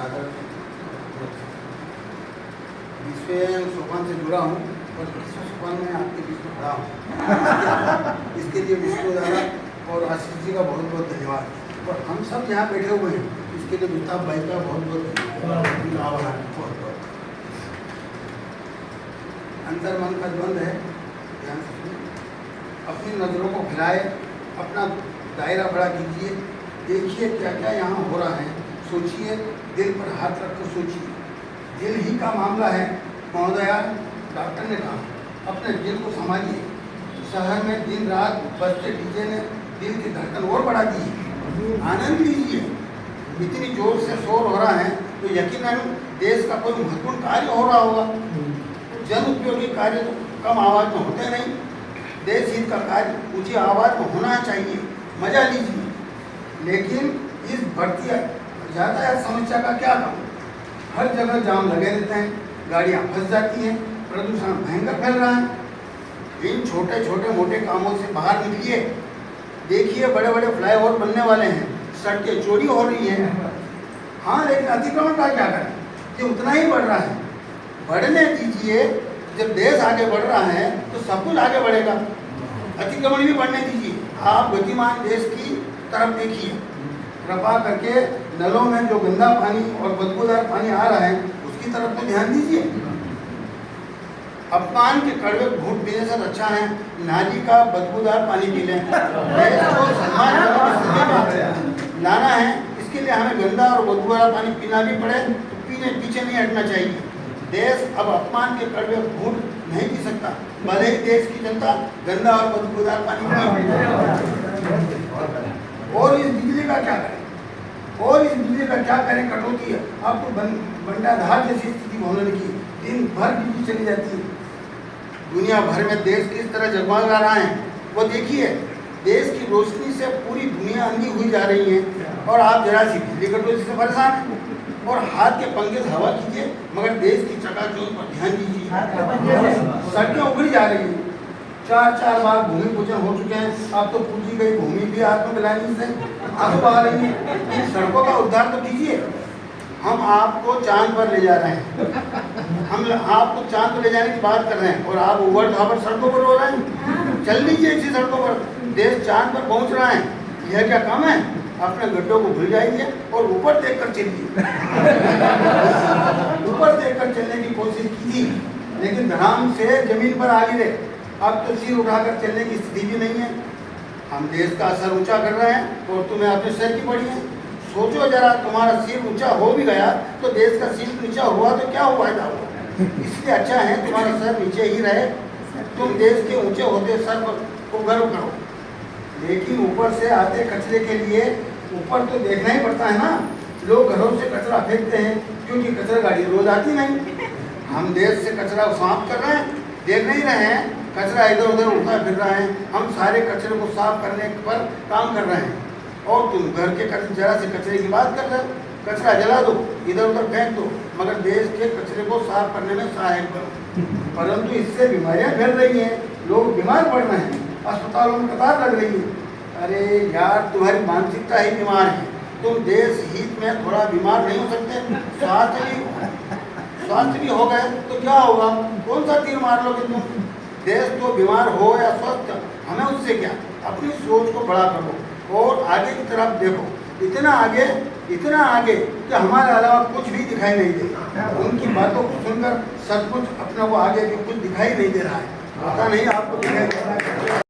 सागर बीसवें सोपान से जुड़ा हूँ और 20वें सोपान में आपके बीच में खड़ा हूँ। इसके लिए विष्णु दादा और आशीष जी का बहुत बहुत धन्यवाद। और हम सब यहाँ बैठे हुए हैं, इसके लिए विताब भाई का बहुत बहुत धन्यवाद। बहुत बहुत अंतर मन का द्वंद है, ध्यान से सुनिए। अपनी नज़रों को फैलाए, अपना दायरा बड़ा कीजिए, देखिए क्या क्या यहाँ हो रहा है, सोचिए, दिल पर हाथ रख कर सोचिए। दिल ही का मामला है महोदया, डॉक्टर ने कहा, अपने दिल को संभालिए। शहर में दिन रात बजते डीजे ने दिल की धड़कन और बढ़ा दी है। आनंद लीजिए, इतनी जोर से शोर हो रहा है तो यकीनन देश का कोई महत्वपूर्ण कार्य हो रहा होगा। जन उपयोगी कार्य तो कम आवाज़ में होते नहीं, देश हित का कार्य ऊंची आवाज़ में होना चाहिए। मजा लीजिए, लेकिन इस बढ़ती यातायात समस्या का क्या करूँ? हर जगह जाम लगे रहते हैं, गाड़ियाँ फंस जाती हैं, प्रदूषण भयंकर फैल रहा है। इन छोटे छोटे मोटे कामों से बाहर निकलिए। देखिए बड़े बड़े फ्लाईओवर बनने वाले हैं, सड़कें चोरी हो रही हैं। हाँ, लेकिन अतिक्रमण का क्या करें? ये उतना ही बढ़ रहा है। बढ़ने दीजिए, जब देश आगे बढ़ रहा है तो सब कुछ आगे बढ़ेगा। अतिक्रमण भी बढ़ने दीजिए। आप गतिमान देश की तरफ देखिए। कृपा करके नलों में जो गंदा पानी और बदबूदार पानी आ रहा है उसकी तरफ तो ध्यान दीजिए। अपमान के कड़वे घूंट पीने से अच्छा है नाली का बदबूदार पानी पी लें। देश को सम्मानजनक स्थिति में लाना है, इसके लिए हमें गंदा और बदबूदार पानी पीना भी पड़े तो पीछे नहीं हटना चाहिए। देश अब अपमान के कड़वे घूंट नहीं पी सकता, भले ही देश की जनता गंदा और बदबूदार पानी पी। और इस बिजली का क्या करें? कटौती है, आपको बंटाधार जैसी स्थिति होने लगी, दिन भर बिजली चली जाती है। दुनिया भर में देश किस तरह जगमगा रहा है वो देखिए। देश की रोशनी से पूरी दुनिया अंधी हुई जा रही है और आप जरा सी बिजली कटौती से परेशान हैं। और हाथ के पंखे से हवा कीजिए, मगर देश की चकाचौंध पर ध्यान दीजिए। सड़कें उगड़ी जा रही हैं, 4 बार भूमि पूजन हो चुके हैं। अब तो पूजी गई भूमि भी आत्म मिलानी से आंसू आ रही है। इन सड़कों का उद्धार तो कीजिए। हम आपको चांद पर ले जा रहे हैं, हम आपको चांद पर ले जाने की बात कर रहे हैं और आप उबड़ खाबड़ सड़कों पर रो रहे हैं। चल लीजिए इसी सड़कों पर, देश चांद पर पहुंच रहा है। यह क्या काम है? अपने गड्ढों को भूल जाइए और ऊपर देखकर चलिए। ऊपर देखकर चलने की कोशिश की थी, लेकिन धड़ाम से जमीन पर आ गिरे। अब तो सिर उठाकर चलने की स्थिति भी नहीं है। हम देश का सर ऊंचा कर रहे हैं और तुम्हें अपने सर की पड़ी है। सोचो जरा, तुम्हारा सिर ऊंचा हो भी गया तो देश का सिर नीचा हुआ तो क्या हुआ था? इसलिए अच्छा है तुम्हारा सर नीचे ही रहे। तुम देश के ऊंचे होते सर को गर्व करो, लेकिन ऊपर से आते कचरे के लिए ऊपर तो देखना ही पड़ता है ना। लोग घरों से कचरा फेंकते हैं क्योंकि कचरा गाड़ी रोज आती नहीं। हम देश से कचरा साफ कर रहे हैं, देख नहीं रहे हैं कचरा इधर उधर उड़ता फिर रहा है। हम सारे कचरे को साफ करने पर काम कर रहे हैं और तुम घर के जरा से कचरे की बात कर रहे हो। कचरा जला दो, इधर उधर फेंक दो, मगर देश के कचरे को साफ करने में सहायक करो। परंतु इससे बीमारियां फैल रही हैं, लोग बीमार पड़ रहे हैं, अस्पतालों में कतार लग रही है। अरे यार, तुम्हारी मानसिकता ही बीमार है। तुम देश हित में थोड़ा बीमार नहीं हो सकते? स्वास्थ्य भी हो गए तो क्या होगा? कौन सा तीर मार लोगे तुम? देश तो बीमार हो या स्वस्थ, हमें उससे क्या? अपनी सोच को बड़ा करो और आगे की तरफ देखो। इतना आगे कि हमारे अलावा कुछ भी दिखाई नहीं देगा। उनकी बातों को सुनकर सब कुछ अपने को आगे भी कुछ दिखाई नहीं दे रहा है। पता नहीं आपको दिखाई दे रहा है।